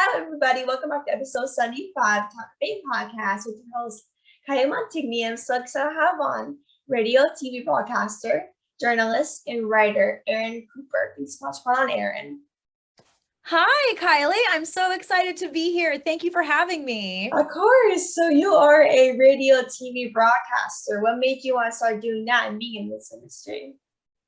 Hi, everybody. Welcome back to episode 75 Talkoffamepod podcast with your host, Kylie Montigney. I'm so excited to have on radio, TV broadcaster, journalist, and writer, Eryn Cooper. Thanks so much for on, Eryn. Hi, Kylie. I'm so excited to be here. Thank you for having me. Of course. So you are a radio, TV broadcaster. What made you want to start doing that and being in this industry?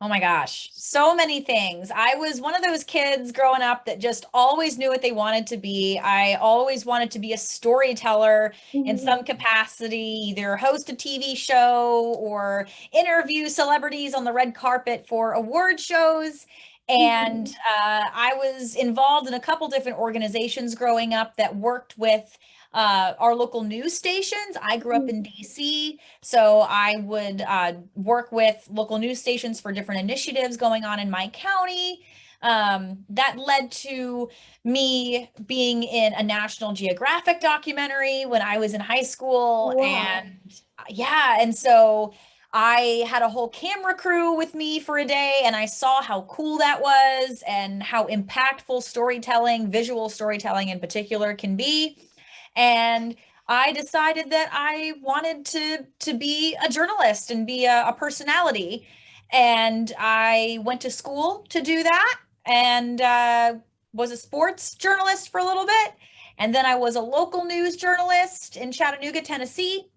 Oh my gosh, so many things. I was one of those kids growing up that just always knew what they wanted to be. I always wanted to be a storyteller in some capacity, either host a TV show or interview celebrities on the red carpet for award shows. And I was involved in a couple different organizations growing up that worked with our local news stations. I grew up in DC, so I would work with local news stations for different initiatives going on in my county. That led to me being in a National Geographic documentary when I was in high school. Wow. And so I had a whole camera crew with me for a day, and I saw how cool that was and how impactful storytelling, visual storytelling in particular, can be. And I decided that I wanted to be a journalist and be a personality. And I went to school to do that and was a sports journalist for a little bit. And then I was a local news journalist in Chattanooga, Tennessee.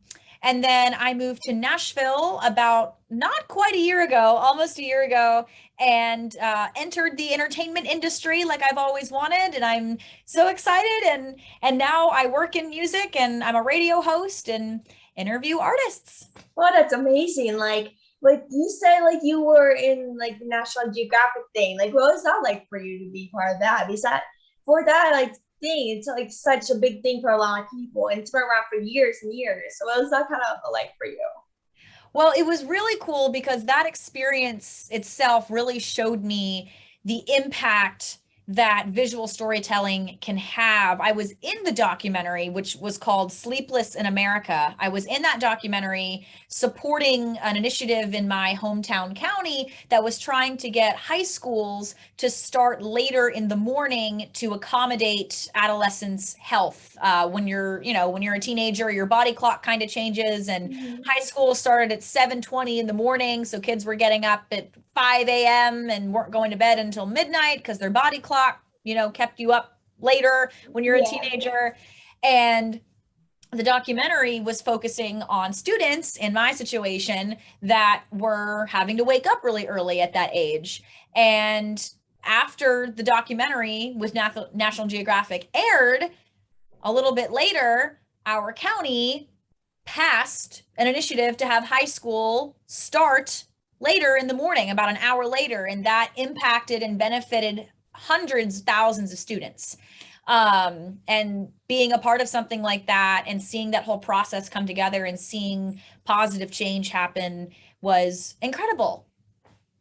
And then I moved to Nashville about not quite a year ago, almost a year ago, and entered the entertainment industry like I've always wanted. And I'm so excited. And now I work in music and I'm a radio host and interview artists. Well, that's amazing. Like you said, like you were in like the National Geographic thing. Like, what was that like for you to be part of that? Because for that like thing, it's like such a big thing for a lot of people, and it's been around for years and years. So what was that kind of like for you? Well, it was really cool because that experience itself really showed me the impact that visual storytelling can have. I was in the documentary, which was called Sleepless in America. I was in that documentary supporting an initiative in my hometown county that was trying to get high schools to start later in the morning to accommodate adolescents' health. When you're a teenager, your body clock kind of changes, and high school started at 7:20 in the morning. So kids were getting up at 5 a.m. and weren't going to bed until midnight because their body clock, kept you up later when you're a teenager. And the documentary was focusing on students in my situation that were having to wake up really early at that age. And after the documentary with National Geographic aired, a little bit later, our county passed an initiative to have high school start later in the morning, about an hour later, and that impacted and benefited hundreds, thousands of students. And being a part of something like that and seeing that whole process come together and seeing positive change happen was incredible.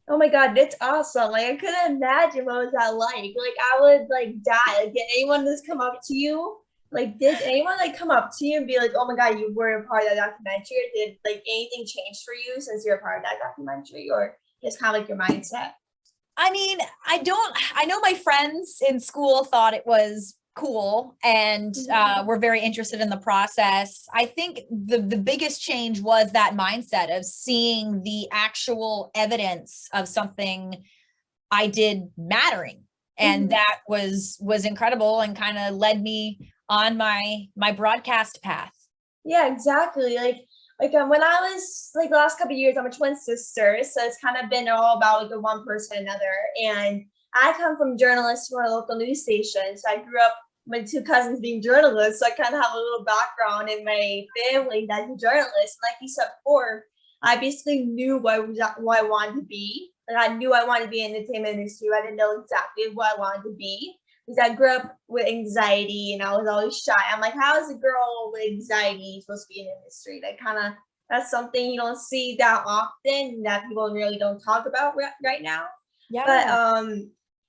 Oh my God, that's awesome. Like I couldn't imagine what was that like. Like I would like die. Like did anyone just come up to you? Like did anyone like come up to you and be like, oh my God, you were a part of that documentary? Or did like anything change for you since you're a part of that documentary, or just kind of like your mindset? I mean, I know my friends in school thought it was cool and were very interested in the process. I think the biggest change was that mindset of seeing the actual evidence of something I did mattering. And that was incredible and kind of led me on my broadcast path. Yeah, exactly. When I was like the last couple of years, I'm a twin sister, so it's kind of been all about like the one person another. And I come from journalists from a local news station, so I grew up with my two cousins being journalists, so I kind of have a little background in my family that's a journalist. And like you said before, I basically knew what I wanted to be. Like I knew I wanted to be in the entertainment industry. I didn't know exactly what I wanted to be because I grew up with anxiety and I was always shy. I'm like, how is a girl with anxiety supposed to be in the industry? That's something you don't see that often, that people really don't talk about right now. Yeah. But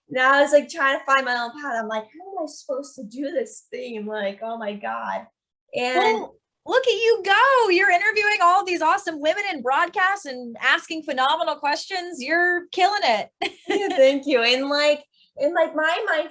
now I was like trying to find my own path. I'm like, how am I supposed to do this thing? I'm like, oh my God. And well, look at you go. You're interviewing all these awesome women in broadcast and asking phenomenal questions. You're killing it. yeah, thank you. And like And like my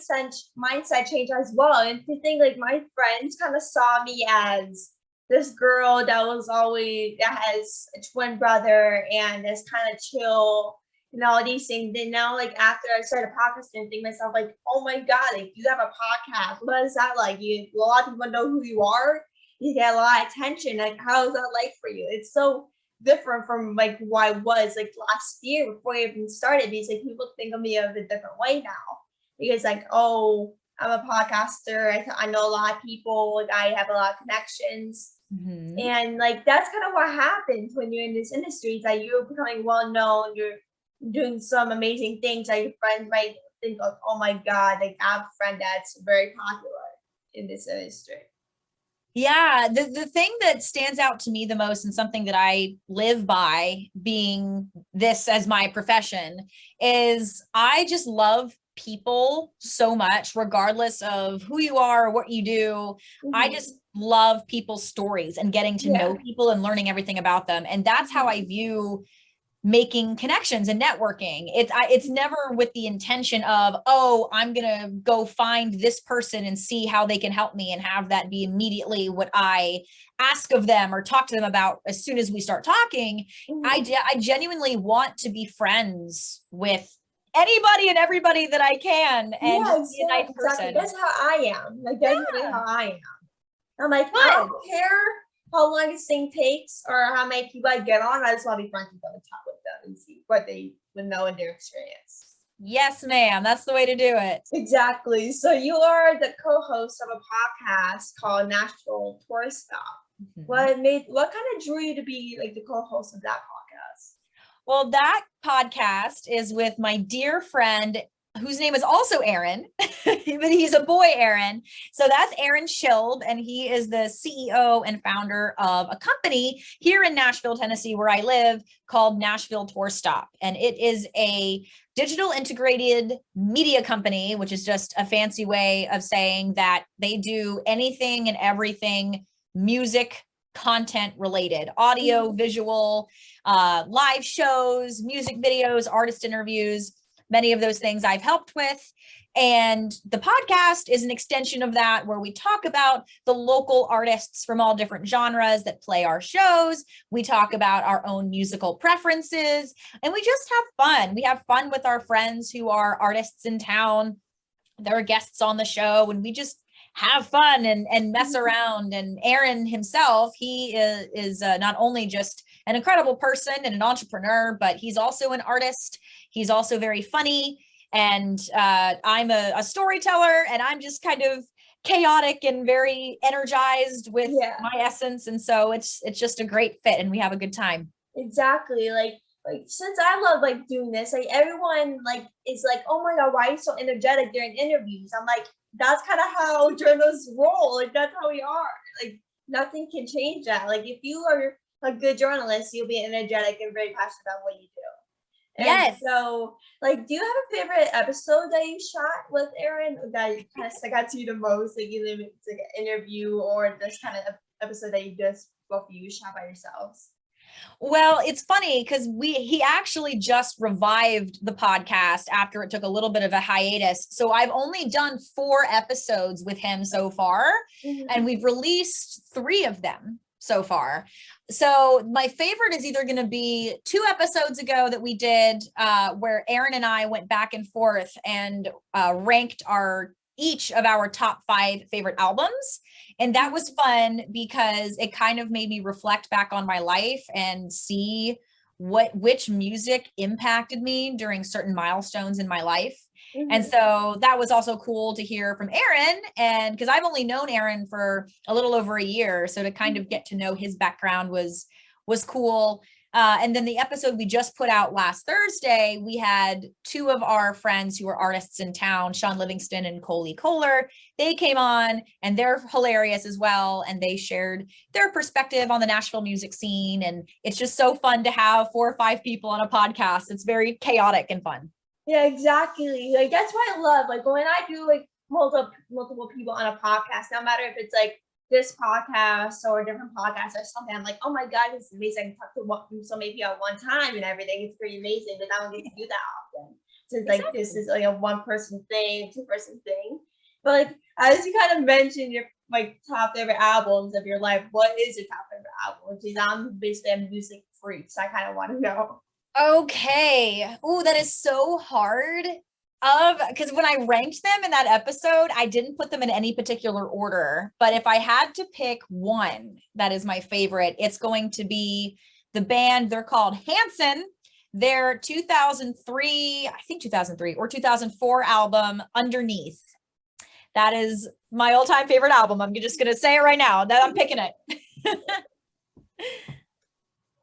mindset changed as well. And to think like my friends kind of saw me as this girl that has a twin brother and is kind of chill and all these things. Then now, like after I started podcasting, I think myself like, oh my god, like you have a podcast. What is that like? A lot of people know who you are. You get a lot of attention. Like, how is that like for you? It's so different from like who I was like last year before I even started, because like people think of me of a different way now. Because like, oh, I'm a podcaster. I know a lot of people. Like I have a lot of connections. Mm-hmm. And like that's kind of what happens when you're in this industry, is that you're becoming well known, you're doing some amazing things that your friends might think of, oh my god, like I have a friend that's very popular in this industry. Yeah, the thing that stands out to me the most, and something that I live by being this as my profession, is I just love people so much, regardless of who you are or what you do. I just love people's stories and getting to know people and learning everything about them. And that's how I view making connections and networking. It's never with the intention of, oh, I'm gonna go find this person and see how they can help me and have that be immediately what I ask of them or talk to them about as soon as we start talking. I genuinely want to be friends with anybody and everybody that I can, and just be a nice person. Exactly. That's how I am. Like that's really how I am. I'm like, Good. I don't care how long this thing takes or how many people I get on. I just want to be friends with them and talk with them and see what they would know in their experience. Yes, ma'am. That's the way to do it. Exactly. So you are the co-host of a podcast called Nashville Tourist Stop. What kind of drew you to be like the co-host of that podcast? Well, that podcast is with my dear friend, whose name is also Eryn, but he's a boy, Eryn. So that's Eryn Schild, and he is the CEO and founder of a company here in Nashville, Tennessee, where I live, called Nashville Tour Stop. And it is a digital integrated media company, which is just a fancy way of saying that they do anything and everything music content related, audio, visual, live shows, music videos, artist interviews. Many of those things I've helped with. And the podcast is an extension of that, where we talk about the local artists from all different genres that play our shows. We talk about our own musical preferences, and we just have fun. We have fun with our friends who are artists in town. There are guests on the show, and we just have fun and mess around. And Eryn himself, he is not only just an incredible person and an entrepreneur, but he's also an artist. He's also very funny. And I'm a storyteller, and I'm just kind of chaotic and very energized with my essence. And so it's just a great fit, and we have a good time. Exactly. Like since I love like doing this, like everyone like is like, oh my god, why are you so energetic during interviews? I'm like, that's kind of how journalists roll. Like that's how we are. Like nothing can change that. Like if you are a good journalist, you'll be energetic and very passionate about what you do. And so, like, do you have a favorite episode that you shot with Eryn that kind of stuck out to you the most? Like, either it's like an interview or this kind of episode that you just both of you shot by yourselves? Well, it's funny because he actually just revived the podcast after it took a little bit of a hiatus. So I've only done 4 episodes with him so far, and we've released 3 of them so far. So my favorite is either going to be 2 episodes ago that we did where Eryn and I went back and forth and ranked each of our top 5 favorite albums. And that was fun because it kind of made me reflect back on my life and see which music impacted me during certain milestones in my life. And so that was also cool to hear from Eryn, and because I've only known Eryn for a little over a year, so to kind of get to know his background was cool. And then the episode we just put out last Thursday, we had 2 of our friends who are artists in town, Sean Livingston and Coley Kohler. They came on, and they're hilarious as well. And they shared their perspective on the Nashville music scene. And it's just so fun to have 4 or 5 people on a podcast. It's very chaotic and fun. Yeah, exactly. Like that's what I love. Like when I do like multiple people on a podcast, no matter if it's like this podcast or a different podcast or something, I'm like, oh my god, this is amazing. I can talk to so many people at one time and everything. It's pretty amazing, but I don't get to do that often. to like this is like a one person thing, 2-person thing. But like as you kind of mentioned your like top favorite albums of your life, what is your top favorite album? Because I'm basically a music freak, so I kind of want to know. Okay. Oh, that is so hard. Because when I ranked them in that episode, I didn't put them in any particular order. But if I had to pick one that is my favorite, it's going to be the band. They're called Hanson. Their 2003, I think 2003 or 2004 album, Underneath. That is my all-time favorite album. I'm just going to say it right now that I'm picking it.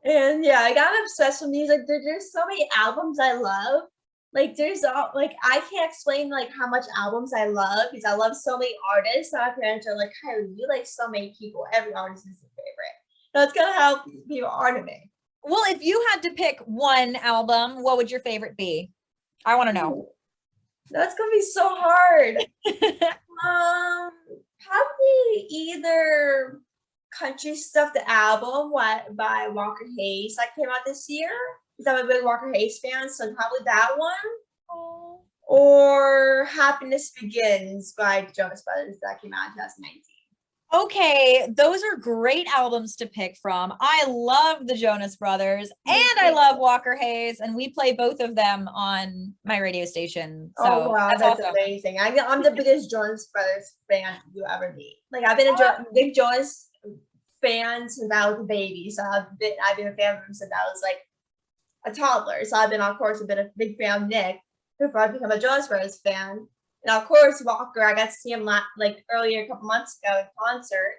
And yeah, I got obsessed with music. There's so many albums I love. Like there's all like I can't explain like how much albums I love because I love so many artists. And my parents are like, Kylie, you like so many people. Every artist is your favorite. So it's gonna help people art me. Well, if you had to pick one album, what would your favorite be? I want to know. That's gonna be so hard. Probably either Country Stuff the album by Walker Hayes that came out this year. Because I'm a big Walker Hayes fan, so probably that one. Oh. Or Happiness Begins by the Jonas Brothers that came out in 2019. Okay, those are great albums to pick from. I love the Jonas Brothers and I love Walker Hayes, and we play both of them on my radio station. So oh wow, that's awesome. Amazing. I'm the biggest Jonas Brothers fan you ever meet. Like I've been a big Jonas fan since I was a baby. So I've been a fan of him since I was like a toddler. So I've been a big fan of Nick before I became a Jonas Brothers fan. And of course, Walker, I got to see him like earlier a couple months ago in concert,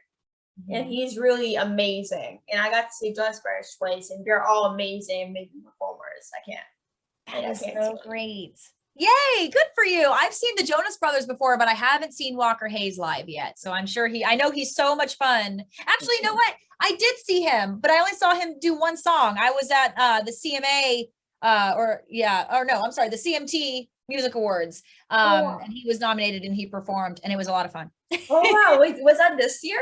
and he's really amazing. And I got to see Jonas Brothers twice, and they're all amazing performers. That is so great. Yay, good for you. I've seen the Jonas Brothers before, but I haven't seen Walker Hayes live yet. So I'm sure I know he's so much fun. Actually, you know what? I did see him, but I only saw him do one song. I was at the CMA, the CMT Music Awards. And he was nominated and he performed, and it was a lot of fun. Oh wow, wait, was that this year?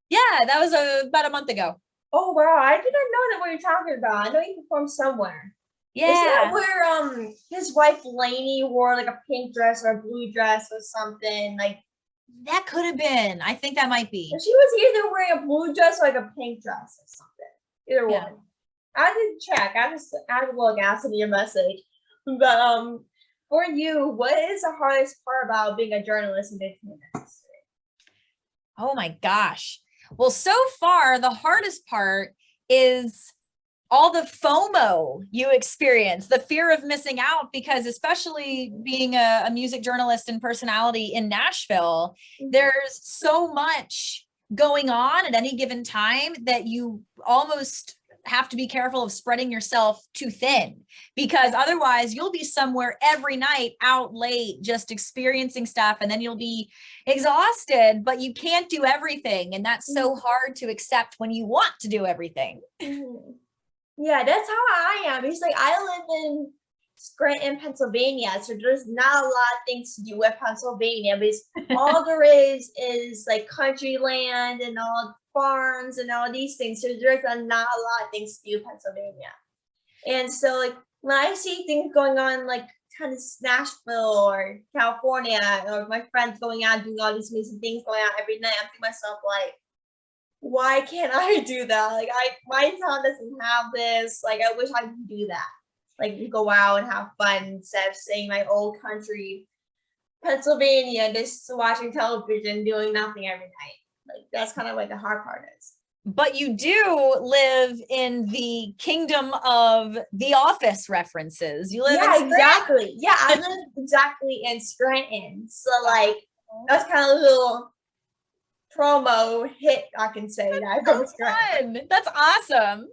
Yeah, that was about a month ago. Oh wow, I didn't know that what you're talking about. I know he performed somewhere. Yeah. Is that where his wife Lainey wore like a pink dress or a blue dress or something? Like that could have been. I think that might be. She was either wearing a blue dress or like a pink dress or something. Either one. I didn't check. I had to look after your message. But for you, what is the hardest part about being a journalist in the entertainment industry? Oh my gosh. Well, so far, the hardest part is all the FOMO you experience, the fear of missing out, because especially being a music journalist and personality in Nashville, there's so much going on at any given time that you almost have to be careful of spreading yourself too thin, because otherwise you'll be somewhere every night out late just experiencing stuff, and then you'll be exhausted, but you can't do everything, and that's so hard to accept when you want to do everything. Yeah, that's how I am. It's like I live in Scranton, Pennsylvania, so there's not a lot of things to do with Pennsylvania, because all there is like country land and all farms and all these things. So there's not a lot of things to do in Pennsylvania. And so like when I see things going on like kind of Nashville or California, or my friends going out doing all these amazing things going on every night, I'm thinking to myself like, why can't I do that? Like my town doesn't have this. Like I wish I could do that. Like go out and have fun instead of staying in my old country, Pennsylvania, just watching television, doing nothing every night. Like that's kind of like the hard part is. But you do live in the kingdom of The Office references. You live in Scranton. Exactly. Yeah, I live exactly in Scranton. So like that's kind of a little promo hit, I can say that. That's fun. That's awesome.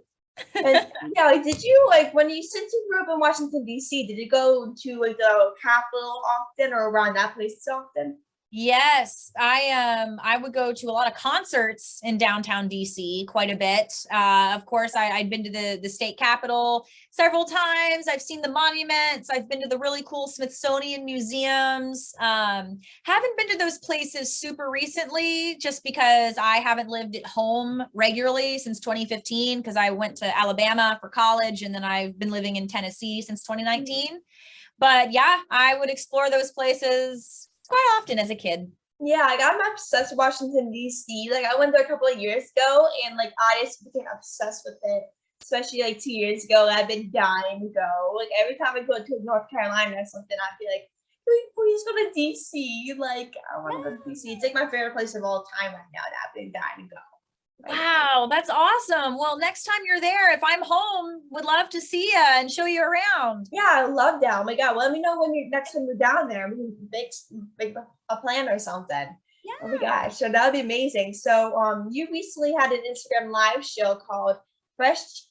And yeah, like, did you like since you grew up in Washington D.C., did you go to like the Capitol often or around that place often? Yes, I would go to a lot of concerts in downtown DC quite a bit. Of course, I'd been to the state capitol several times. I've seen the monuments. I've been to the really cool Smithsonian museums. Haven't been to those places super recently just because I haven't lived at home regularly since 2015 because I went to Alabama for college and then I've been living in Tennessee since 2019. But yeah, I would explore those places quite often as a kid. Yeah, like I'm obsessed with Washington D.C. Like I went there a couple of years ago, and like I just became obsessed with it. Especially like 2 years ago, I've been dying to go. Like every time I go to North Carolina or something, I'd be like, please go to D.C. Like I want to go to D.C. It's like my favorite place of all time right now. That I've been dying to go. Wow, that's awesome. Well, next time you're there, if I'm home, would love to see you and show you around. Yeah, I love that. Oh my God. Well, let me know when you're next time you're down there. We can make a plan or something. Yeah. Oh my gosh. So that would be amazing. So you recently had an Instagram live show called Fresh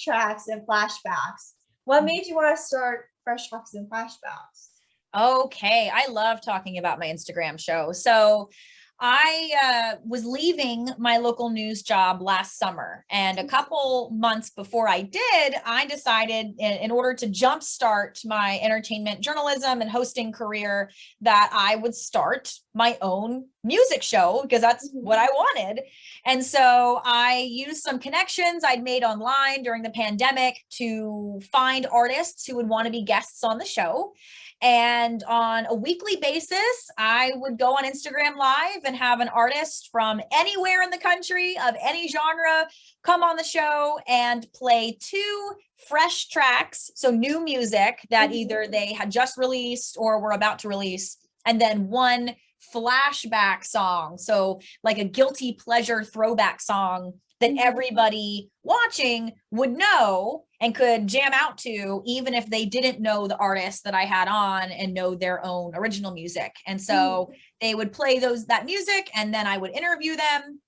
Tracks and Flashbacks. What made you want to start Fresh Tracks and Flashbacks? Okay, I love talking about my Instagram show. So I was leaving my local news job last summer, and a couple months before I did, I decided in order to jumpstart my entertainment journalism and hosting career that I would start my own music show because that's what I wanted. And so I used some connections I'd made online during the pandemic to find artists who would want to be guests on the show. And on a weekly basis, I would go on Instagram Live and have an artist from anywhere in the country of any genre come on the show and play 2 fresh tracks. So new music that either they had just released or were about to release, and then 1 flashback song. So like a guilty pleasure throwback song that everybody watching would know and could jam out to, even if they didn't know the artist that I had on and know their own original music. And so they would play that music, and then I would interview them,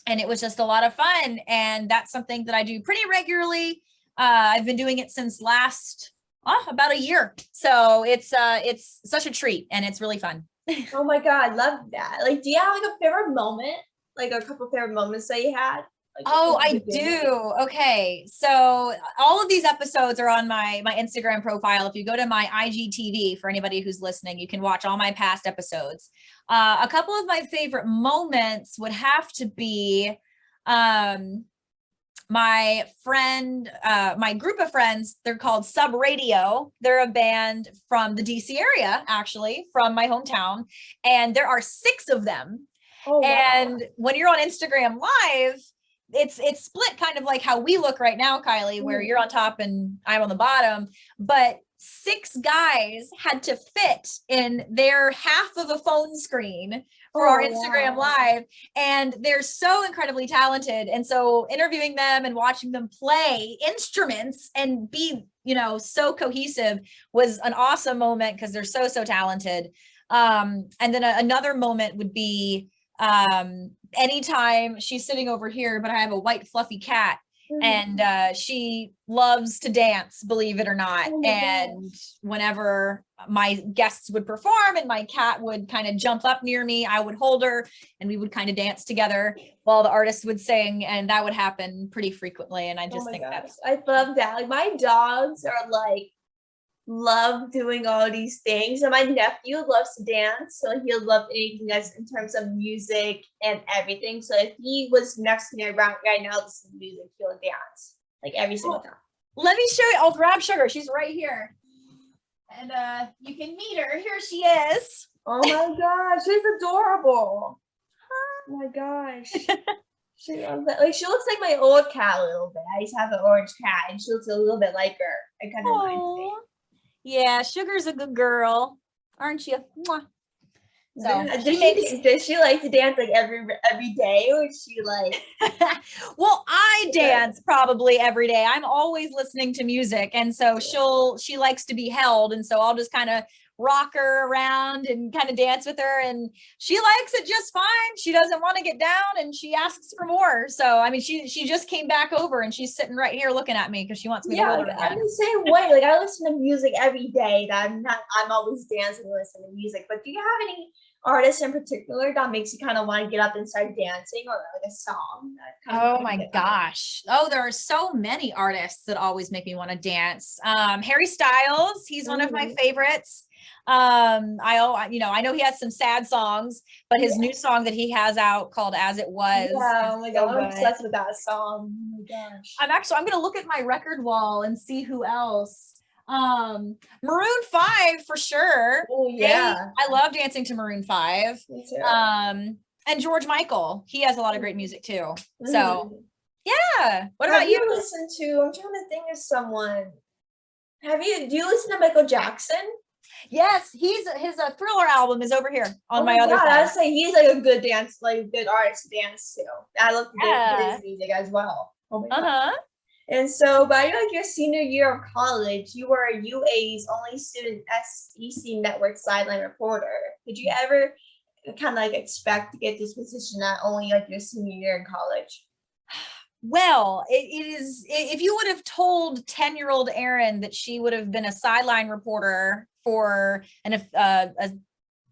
and it was just a lot of fun. And that's something that I do pretty regularly. I've been doing it since about a year. So it's such a treat, and it's really fun. Oh my God, love that. Like, do you have like a favorite moment? Like a couple favorite moments that you had? I do. Okay. So all of these episodes are on my Instagram profile. If you go to my IGTV, for anybody who's listening, you can watch all my past episodes. A couple of my favorite moments would have to be my group of friends. They're called Sub Radio. They're a band from the DC area, actually, from my hometown. And there are 6 of them. Oh, wow. And when you're on Instagram Live, it's split kind of like how we look right now, Kylie, where you're on top and I'm on the bottom, but 6 guys had to fit in their half of a phone screen for our Instagram Live, and they're so incredibly talented. And so interviewing them and watching them play instruments and be, so cohesive was an awesome moment because they're so talented. And then another moment would be anytime she's sitting over here, but I have a white fluffy cat, and she loves to dance, believe it or not. And whenever my guests would perform and my cat would kind of jump up near me, I would hold her and we would kind of dance together while the artists would sing, and that would happen pretty frequently. And I just think I love that. Like my dogs are like love doing all these things, and my nephew loves to dance, so he'll love anything that's in terms of music and everything. So if he was next to me right now listening to music, he'll dance like every single time. Let me show you. I'll grab Sugar. She's right here, and you can meet her. Here she is. Oh my gosh, she's adorable. Oh my gosh. She loves that. Like she looks like my old cat a little bit. I used to have an orange cat, and she looks a little bit like her. It kind of reminds me. Yeah, Sugar's a good girl, aren't you? Mwah. So does she like to dance like every day, or is she like? Well, I dance probably every day. I'm always listening to music, and so she likes to be held, and so I'll just kind of rock her around and kind of dance with her, and she likes it just fine. She doesn't want to get down and she asks for more. So I mean, she just came back over and she's sitting right here looking at me because she wants me to hold her I'm again. the same way. Like I listen to music every day. That I'm always dancing and listening to music. But do you have any artists in particular that makes you kind of want to get up and start dancing, or like a song that kind Oh my gosh. Oh, there are so many artists that always make me want to dance. Harry Styles, he's one of my favorites. I know he has some sad songs, but his new song that he has out called As It Was. Yeah, oh my god, so I'm obsessed with that song. Oh my gosh. I'm gonna look at my record wall and see who else. Maroon 5 for sure. Oh yeah. I love dancing to Maroon 5. Me too. And George Michael, he has a lot of great music too. So yeah. What Have about you? Listen to, I'm trying to think of someone. Do you listen to Michael Jackson? Yes, his Thriller album is over here on my other side. side. I would say he's like a good good artist to dance to. I love his music as well. Oh my god. And so by like your senior year of college, you were UA's only student SEC network sideline reporter. Did you ever kind of like expect to get this position at only like your senior year in college? Well, it is, if you would have told 10-year-old Eryn that she would have been a sideline reporter for a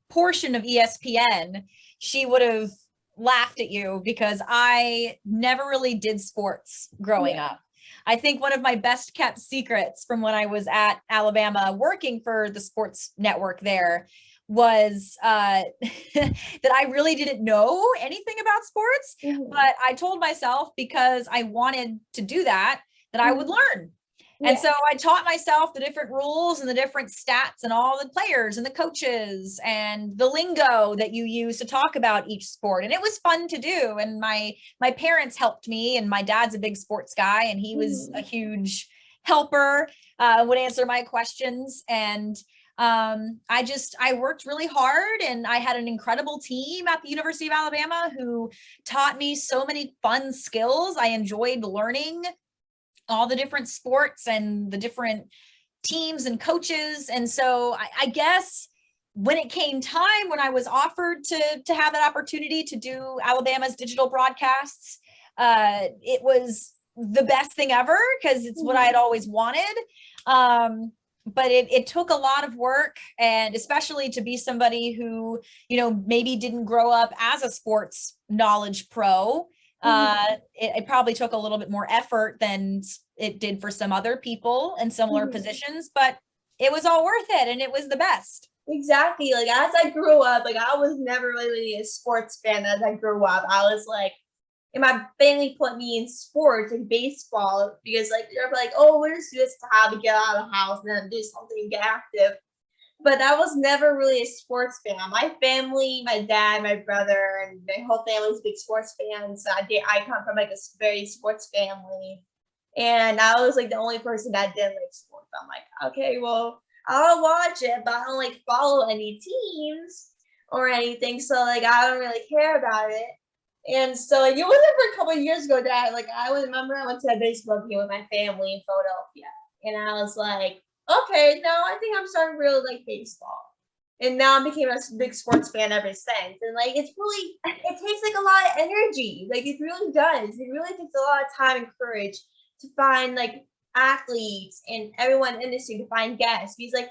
portion of ESPN, she would have laughed at you, because I never really did sports growing up. I think one of my best kept secrets from when I was at Alabama working for the sports network there was that I really didn't know anything about sports, but I told myself, because I wanted to do that I would learn. And so I taught myself the different rules and the different stats and all the players and the coaches and the lingo that you use to talk about each sport. And it was fun to do. And my parents helped me, and my dad's a big sports guy, and he was a huge helper, would answer my questions. And I worked really hard, and I had an incredible team at the University of Alabama who taught me so many fun skills. I enjoyed learning all the different sports and the different teams and coaches. And so I guess when it came time, when I was offered to have that opportunity to do Alabama's digital broadcasts, it was the best thing ever, because it's what I had always wanted. But it took a lot of work, and especially to be somebody who, maybe didn't grow up as a sports knowledge pro. It probably took a little bit more effort than it did for some other people in similar positions, but it was all worth it, and it was the best. Exactly. Like as I grew up, like I was never really a sports fan. As I grew up, I was like, and my family put me in sports and baseball, because like they're like, oh, we're just doing how to get out of the house and then do something and get active. But I was never really a sports fan. My family, my dad, my brother, and my whole family was big sports fans. I come from like a very sports family, and I was like the only person that didn't like sports. I'm like, okay, well, I'll watch it, but I don't like follow any teams or anything, so like I don't really care about it. And so like, it wasn't for a couple of years ago that I remember I went to a baseball game with my family in Philadelphia, and I was like, okay, no, I think I'm starting to really like baseball. And now I became a big sports fan ever since. And like, it takes like a lot of energy. Like it really does. It really takes a lot of time and courage to find like athletes and everyone in the industry, to find guests. Because like,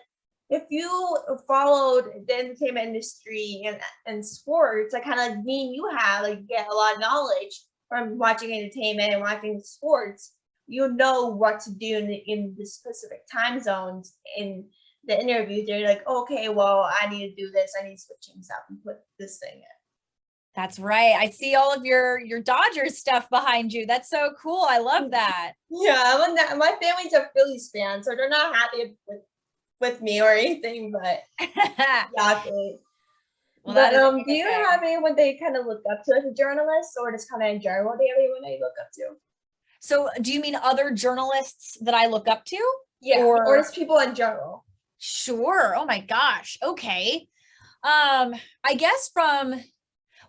if you followed the entertainment industry and sports, like kind of like me and you have, like get a lot of knowledge from watching entertainment and watching sports. You know what to do in the specific time zones in the interview. They're like, okay, well, I need to do this. I need to switch things up and put this thing in. That's right. I see all of your Dodgers stuff behind you. That's so cool. I love that. Yeah, my family's a Phillies fan, so they're not happy with me or anything, but exactly. Well, but do you have anyone they kind of look up to as a journalist, or just kind of in general, do you have anyone they look up to? So do you mean other journalists that I look up to? Yeah, or just people in general? Sure. Oh my gosh. Okay. I guess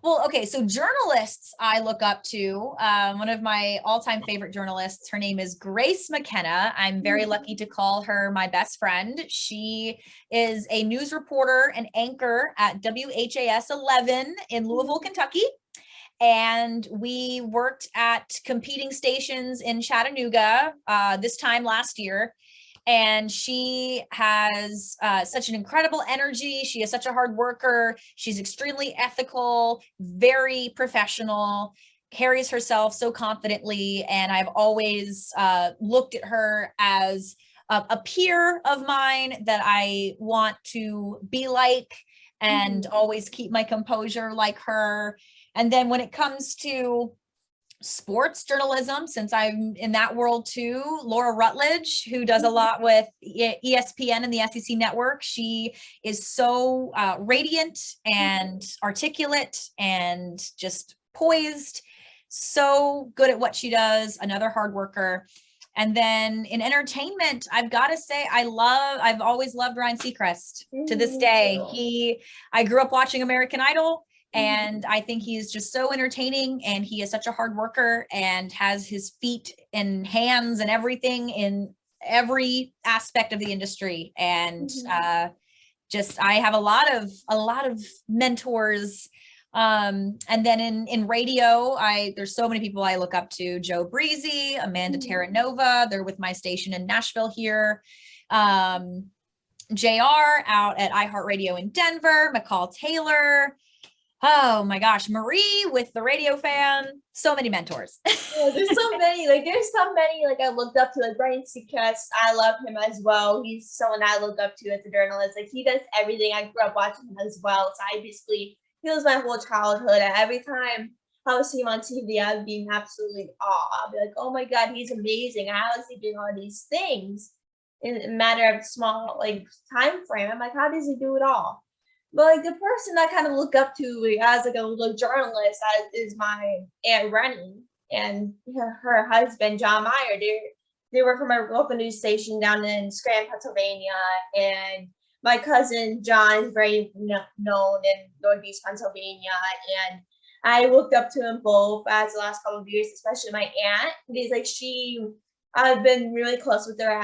Well, okay, so journalists I look up to, one of my all-time favorite journalists, her name is Grace McKenna. I'm very lucky to call her my best friend. She is a news reporter and anchor at WHAS 11 in Louisville, Kentucky. And we worked at competing stations in Chattanooga this time last year. And she has such an incredible energy. She is such a hard worker. She's extremely ethical, very professional, carries herself so confidently. And I've always looked at her as a peer of mine that I want to be like, and always keep my composure like her. And then when it comes to sports journalism, since I'm in that world too, Laura Rutledge, who does a lot with ESPN and the SEC network. She is so radiant and articulate and just poised, so good at what she does, another hard worker. And then in entertainment, I've got to say, I've always loved Ryan Seacrest to this day. I grew up watching American Idol. And I think he's just so entertaining, and he is such a hard worker and has his feet and hands and everything in every aspect of the industry. And just, I have a lot of mentors. And then in radio, there's so many people I look up to: Joe Breezy, Amanda Terranova. They're with my station in Nashville here. JR out at iHeartRadio in Denver, McCall Taylor. Oh my gosh, Marie with the Radio Fan. So many mentors. Yeah, there's so many. Like I looked up to, like Brian Seacrest. I love him as well. He's someone I look up to as a journalist. Like he does everything. I grew up watching him as well. So he was my whole childhood. And every time I would see him on TV, I'd be in absolutely awe. I'd be like, oh my God, he's amazing. How is he doing all these things in a matter of small time frame? I'm like, how does he do it all? But the person I kind of look up to as a little journalist is my Aunt Rennie and her husband John Meyer. They work from a local news station down in Scranton, Pennsylvania, and my cousin John is very known in Northeast Pennsylvania, and I looked up to them both as the last couple of years, especially my aunt, because I've been really close with her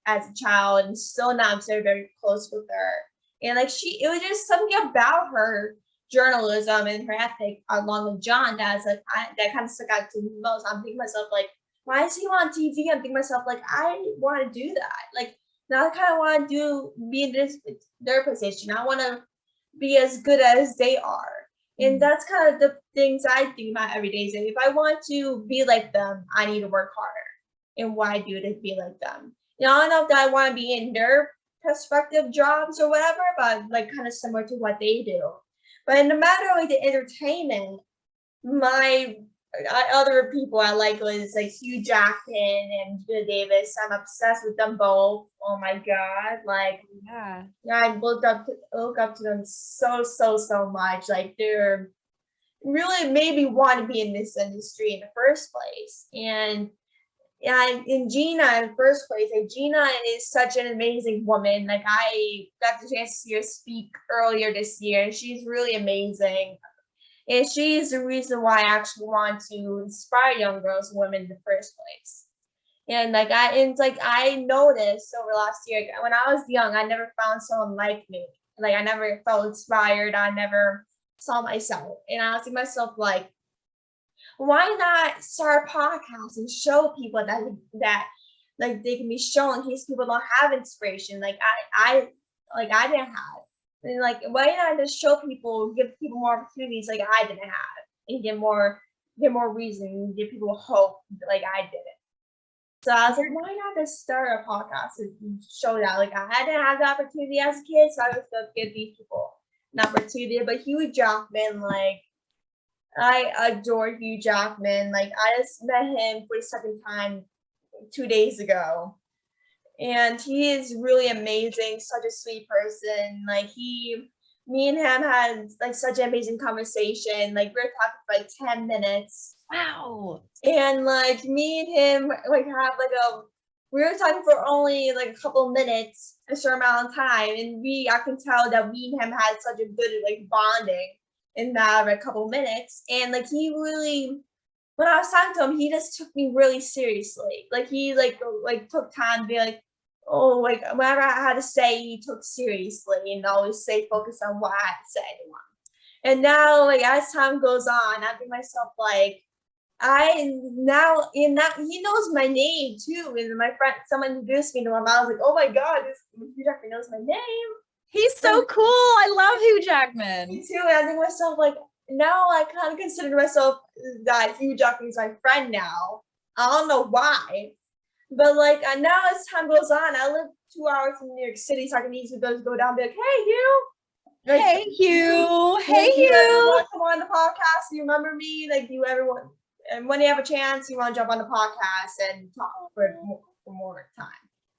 as a child, and still now I'm so very close with her. And it was just something about her journalism and her ethic, along with John, that kind of stuck out to me most. I'm thinking to myself, why is he on TV? I'm thinking to myself, I want to do that. Now I kind of want to be in their position. I want to be as good as they are. And that's kind of the things I think about every day. If I want to be like them, I need to work harder. And what I do to be like them. I don't know if I want to be in their prospective jobs or whatever, but kind of similar to what they do. But in the matter of the entertainment, my other people I like was Hugh Jackman and Gina Davis. I'm obsessed with them both. Oh my God. I look up to them so much. They're really made me want to be in this industry in the first place. And in Gina in the first place, Gina is such an amazing woman. I got the chance to see her speak earlier this year, and she's really amazing. And she's the reason why I actually want to inspire young girls and women in the first place. And I noticed over last year, when I was young, I never found someone like me. I never felt inspired. I never saw myself. And I was thinking to myself, why not start a podcast and show people that they can be shown in case people don't have inspiration I didn't have. And why not just show people, give people more opportunities I didn't have, and give more reason, give people hope I didn't. So I was like, why not just start a podcast and show that I didn't have the opportunity as a kid, so I was going to give these people an opportunity. But Hugh Jackman, I adore Hugh Jackman. I just met him for the second time 2 days ago. And he is really amazing, such a sweet person. Me and him had such an amazing conversation. We were talking for 10 minutes. Wow. And me and him we were talking for only a couple of minutes, a short amount of time. And I can tell that me and him had such a good bonding. in that a couple minutes. And like he really, when I was talking to him, he just took me really seriously. Like he like took time to be like, oh, like whatever I had to say, he took seriously and always stay focused on what I had to say to him. And now, like as time goes on, I think myself like I now in that he knows my name too. And my friend, someone introduced me to him. I was like, oh my god, this Hugh Jackman knows my name. He's so cool. I love Hugh Jackman. Me too. And I think to myself like now I kind of consider myself that Hugh Jackman's my friend now. I don't know why, but like now as time goes on, I live 2 hours from New York City, so I can easily go down and be like, hey Hugh. Like, hey Hugh. Hey you ever want Hugh. to come on the podcast? You remember me? Like, do you ever want? And when you have a chance, you want to jump on the podcast and talk for more time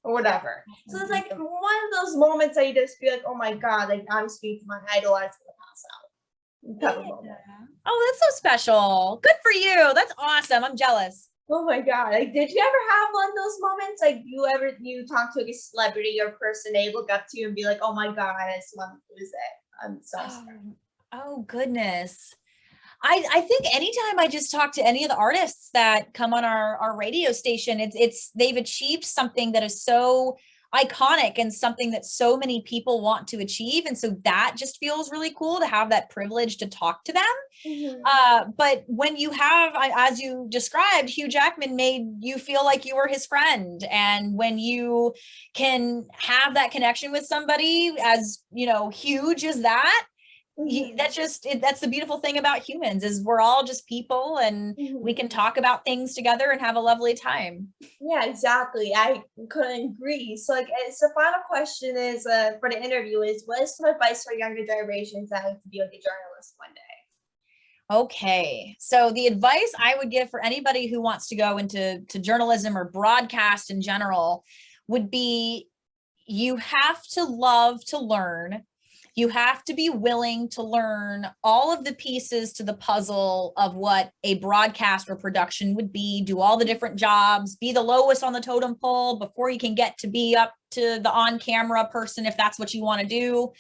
or whatever. So it's like one of those moments that you just feel like, oh my god, like I'm speaking to my idol, I was gonna pass out. Type of moment. Oh, that's so special. Good for you. That's awesome. I'm jealous. Oh my god! Like, did you ever have one of those moments? Like, you talk to a celebrity or person they look up to you and be like, "Oh my god, I just want to lose it." I'm so sorry. Oh goodness. I think anytime I just talk to any of the artists that come on our radio station, it's they've achieved something that is so iconic and something that so many people want to achieve. And so that just feels really cool to have that privilege to talk to them. Mm-hmm. But when you have, as you described, Hugh Jackman made you feel like you were his friend. And when you can have that connection with somebody as, huge as that, Mm-hmm. That's the beautiful thing about humans is we're all just people and we can talk about things together and have a lovely time. Yeah, exactly. I couldn't agree. So, like, the final question is for the interview is, what is some advice for younger generations that like to be like a journalist one day? Okay, so the advice I would give for anybody who wants to go into journalism or broadcast in general would be, you have to love to learn. You have to be willing to learn all of the pieces to the puzzle of what a broadcast or production would be, do all the different jobs, be the lowest on the totem pole before you can get to be up to the on-camera person if that's what you want to do.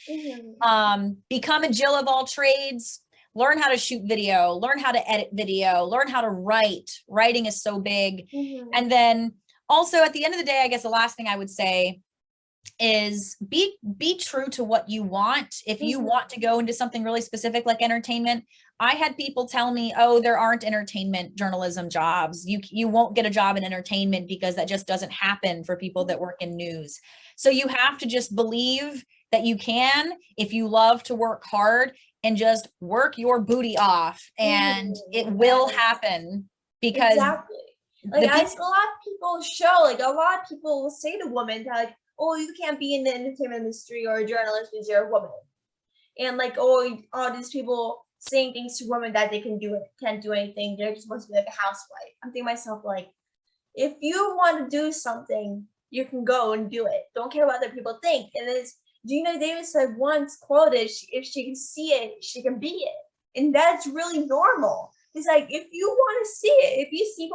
Become a Jill of all trades, learn how to shoot video, learn how to edit video, learn how to write. Writing is so big. And then also at the end of the day, I guess the last thing I would say is be true to what you want. If you want to go into something really specific like entertainment, I had people tell me, oh, there aren't entertainment journalism jobs. You won't get a job in entertainment because that just doesn't happen for people that work in news. So you have to just believe that you can, if you love to work hard, and just work your booty off, and it will happen. Because exactly, like a lot of people like a lot of people will say to women that like, oh, you can't be in the entertainment industry or a journalist because you're a woman. And like, oh, all these people saying things to women that they can't do anything. They're just supposed to be like a housewife. I'm thinking to myself, like, if you want to do something, you can go and do it. Don't care what other people think. And it's Gina Davis said once quoted, if she can see it, she can be it. And that's really normal. It's like, if you want to see it, if you see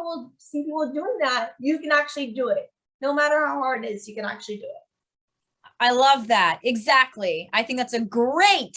people doing that, you can actually do it. No matter how hard it is, you can actually do it. I love that. Exactly. I think that's a great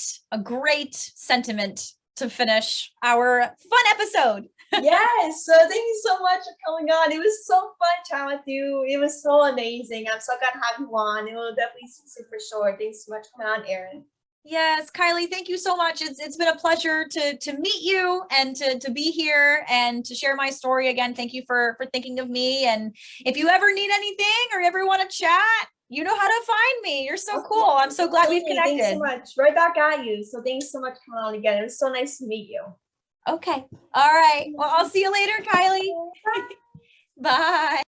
sentiment to finish our fun episode. Yes. So thank you so much for coming on. It was so fun chatting with you. It was so amazing. I'm so glad to have you on. It will definitely see for sure. Thanks so much for coming on, Eryn. Yes, Kylie, thank you so much. It's been a pleasure to meet you and to be here and to share my story again. Thank you for thinking of me. And if you ever need anything or ever want to chat, you know how to find me. You're so cool. I'm so glad we've connected. Thanks so much. Right back at you. So thanks so much for coming on again. It was so nice to meet you. Okay. All right. Well, I'll see you later, Kylie. Bye.